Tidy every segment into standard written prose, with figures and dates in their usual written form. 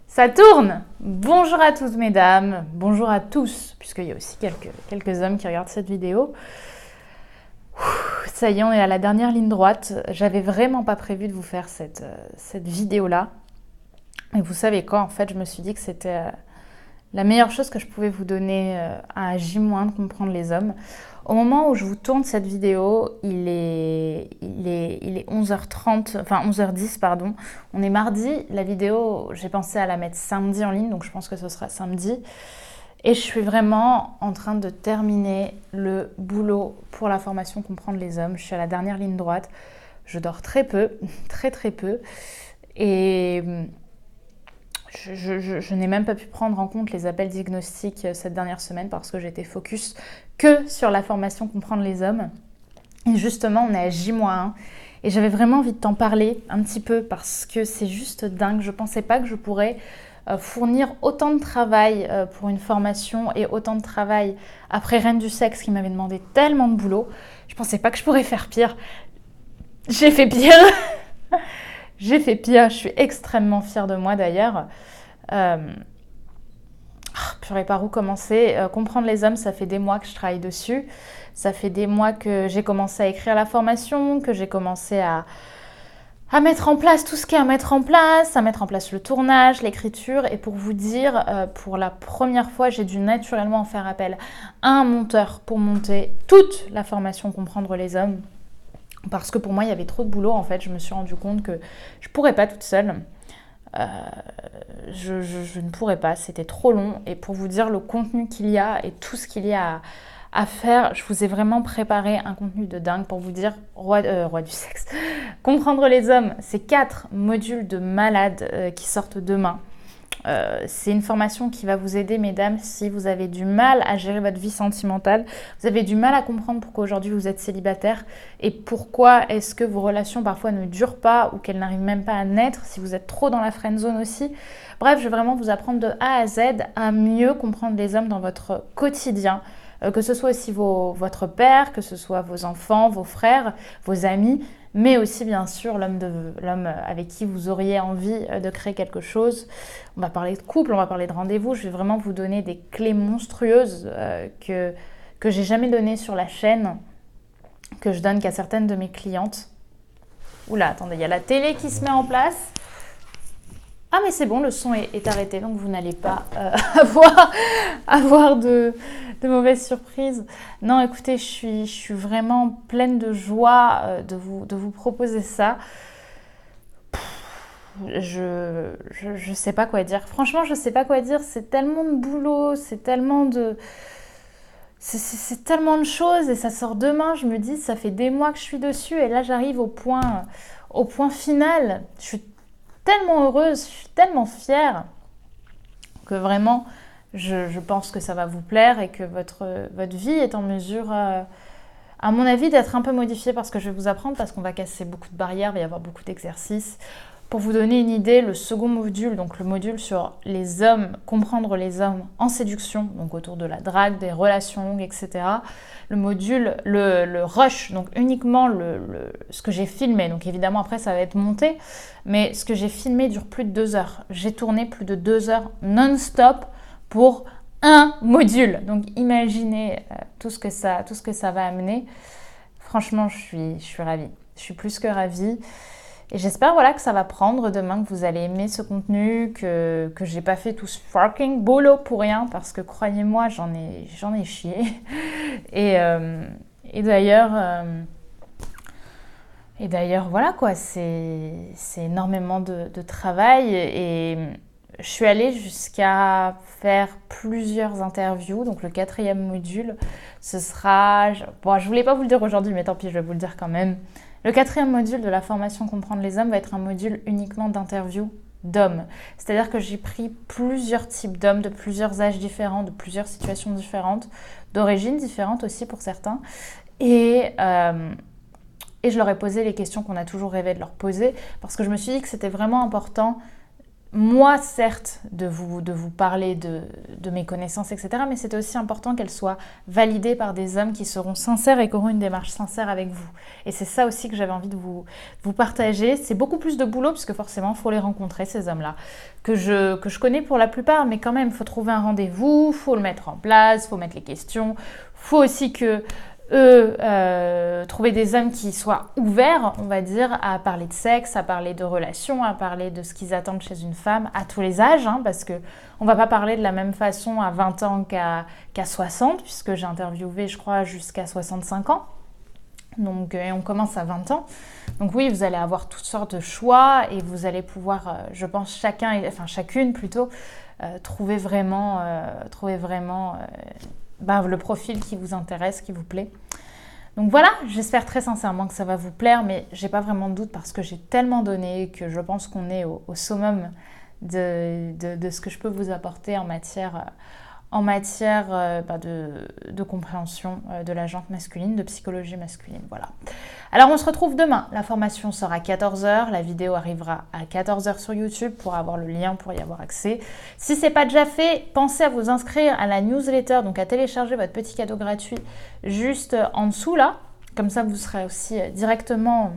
Ça tourne! Bonjour à toutes mesdames, bonjour à tous, puisqu'il y a aussi quelques hommes qui regardent cette vidéo. Ça y est, on est à la dernière ligne droite. J'avais vraiment pas prévu de vous faire cette vidéo-là. Et vous savez quoi, en fait, je me suis dit que c'était la meilleure chose que je pouvais vous donner à J- de comprendre les hommes. Au moment où je vous tourne cette vidéo, il est 11h30, enfin 11h10, pardon. On est mardi. La vidéo, j'ai pensé à la mettre samedi en ligne, donc je pense que ce sera samedi. Et je suis vraiment en train de terminer le boulot pour la formation Comprendre les hommes. Je suis à la dernière ligne droite. Je dors très peu, très très peu. Et je n'ai même pas pu prendre en compte les appels diagnostiques cette dernière semaine parce que j'étais focus que sur la formation Comprendre les hommes. Et justement, on est à J-1 et j'avais vraiment envie de t'en parler un petit peu parce que c'est juste dingue. Je ne pensais pas que je pourrais fournir autant de travail pour une formation et autant de travail après Reine du Sexe qui m'avait demandé tellement de boulot. Je ne pensais pas que je pourrais faire pire. J'ai fait pire. J'ai fait pire. Je suis extrêmement fière de moi d'ailleurs. Purée, par où commencer? Comprendre les hommes, ça fait des mois que je travaille dessus. Ça fait des mois que j'ai commencé à écrire la formation, que j'ai commencé à mettre en place tout ce qu'il y a à mettre en place le tournage, l'écriture. Et pour vous dire, pour la première fois, j'ai dû naturellement faire appel à un monteur pour monter toute la formation Comprendre les hommes. Parce que pour moi, il y avait trop de boulot. En fait, je me suis rendu compte que je ne pourrais pas toute seule. Je ne pourrais pas, c'était trop long. Et pour vous dire le contenu qu'il y a et tout ce qu'il y a à faire, je vous ai vraiment préparé un contenu de dingue pour vous dire roi du sexe. Comprendre les hommes, c'est 4 modules de malades qui sortent demain. C'est une formation qui va vous aider, mesdames, si vous avez du mal à gérer votre vie sentimentale, vous avez du mal à comprendre pourquoi aujourd'hui vous êtes célibataire et pourquoi est-ce que vos relations parfois ne durent pas ou qu'elles n'arrivent même pas à naître, si vous êtes trop dans la friend zone aussi. Bref, je vais vraiment vous apprendre de A à Z à mieux comprendre les hommes dans votre quotidien, que ce soit aussi votre père, que ce soit vos enfants, vos frères, vos amis, mais aussi bien sûr l'homme avec qui vous auriez envie de créer quelque chose. On va parler de couple, on va parler de rendez-vous. Je vais vraiment vous donner des clés monstrueuses que j'ai jamais données sur la chaîne, que je donne qu'à certaines de mes clientes. Oula, attendez, il y a la télé qui se met en place. Ah mais c'est bon, le son est arrêté, donc vous n'allez pas avoir de mauvaises surprises. Non, écoutez, je suis vraiment pleine de joie de vous proposer ça. Je sais pas quoi dire. Franchement, je sais pas quoi dire. C'est tellement de boulot, c'est tellement de choses et ça sort demain. Je me dis, ça fait des mois que je suis dessus et là j'arrive au point final. Je suis tellement heureuse, je suis tellement fière que vraiment je pense que ça va vous plaire et que votre vie est en mesure, à mon avis, d'être un peu modifiée par ce que je vais vous apprendre parce qu'on va casser beaucoup de barrières, il va y avoir beaucoup d'exercices. Pour vous donner une idée, le second module, donc le module sur les hommes, comprendre les hommes en séduction, donc autour de la drague, des relations longues, etc. Le module, le rush, donc uniquement ce que j'ai filmé, donc évidemment après ça va être monté, mais ce que j'ai filmé dure plus de 2 heures. J'ai tourné plus de 2 heures non-stop pour un module. Donc imaginez tout ce que ça va amener. Franchement, je suis ravie. Je suis plus que ravie. Et j'espère que ça va prendre demain, que vous allez aimer ce contenu, que j'ai pas fait tout ce fucking boulot pour rien, parce que croyez-moi, j'en ai chié. Et d'ailleurs, voilà quoi, c'est énormément de travail et je suis allée jusqu'à faire plusieurs interviews. Donc le 4e module, ce sera... Bon, je voulais pas vous le dire aujourd'hui, mais tant pis, je vais vous le dire quand même. Le 4e module de la formation Comprendre les hommes va être un module uniquement d'interviews d'hommes. C'est-à-dire que j'ai pris plusieurs types d'hommes de plusieurs âges différents, de plusieurs situations différentes, d'origines différentes aussi pour certains. Et je leur ai posé les questions qu'on a toujours rêvé de leur poser parce que je me suis dit que c'était vraiment important moi, certes, de vous parler de mes connaissances, etc. Mais c'était aussi important qu'elles soient validées par des hommes qui seront sincères et qui auront une démarche sincère avec vous. Et c'est ça aussi que j'avais envie de vous partager. C'est beaucoup plus de boulot, puisque forcément, il faut les rencontrer, ces hommes-là, que je connais pour la plupart, mais quand même, il faut trouver un rendez-vous, il faut le mettre en place, il faut mettre les questions, il faut aussi que trouver des hommes qui soient ouverts, on va dire, à parler de sexe, à parler de relations, à parler de ce qu'ils attendent chez une femme à tous les âges, hein, parce que on va pas parler de la même façon à 20 ans qu'à 60, puisque j'ai interviewé, je crois, jusqu'à 65 ans. Donc, et on commence à 20 ans. Donc oui, vous allez avoir toutes sortes de choix et vous allez pouvoir, je pense, chacune plutôt, trouver vraiment le profil qui vous intéresse, qui vous plaît. Donc voilà, j'espère très sincèrement que ça va vous plaire, mais j'ai pas vraiment de doute parce que j'ai tellement donné que je pense qu'on est au summum de ce que je peux vous apporter en matière de compréhension de la gente masculine, de psychologie masculine. Voilà. Alors on se retrouve demain. La formation sera à 14h. La vidéo arrivera à 14h sur YouTube pour avoir le lien, pour y avoir accès. Si ce n'est pas déjà fait, pensez à vous inscrire à la newsletter, donc à télécharger votre petit cadeau gratuit juste en dessous là. Comme ça, vous serez aussi directement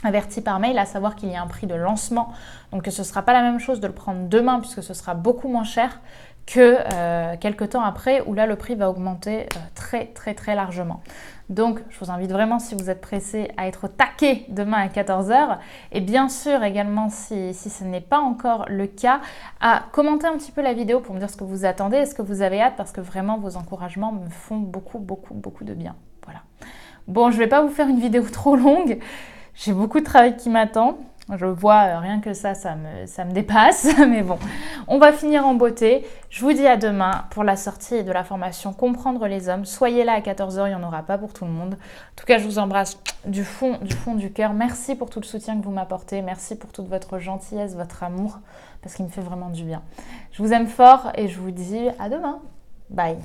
averti par mail, à savoir qu'il y a un prix de lancement. Donc ce ne sera pas la même chose de le prendre demain puisque ce sera beaucoup moins cher que quelques temps après où là le prix va augmenter très très très largement. Donc je vous invite vraiment, si vous êtes pressé, à être au taquet demain à 14h et bien sûr également si ce n'est pas encore le cas, à commenter un petit peu la vidéo pour me dire ce que vous attendez et ce que vous avez hâte parce que vraiment vos encouragements me font beaucoup de bien. Voilà. Bon, je ne vais pas vous faire une vidéo trop longue, j'ai beaucoup de travail qui m'attend. Je vois rien que ça me dépasse, mais bon, on va finir en beauté. Je vous dis à demain pour la sortie de la formation Comprendre les hommes. Soyez là à 14h, il n'y en aura pas pour tout le monde. En tout cas, je vous embrasse du fond du cœur. Merci pour tout le soutien que vous m'apportez. Merci pour toute votre gentillesse, votre amour, parce qu'il me fait vraiment du bien. Je vous aime fort et je vous dis à demain. Bye.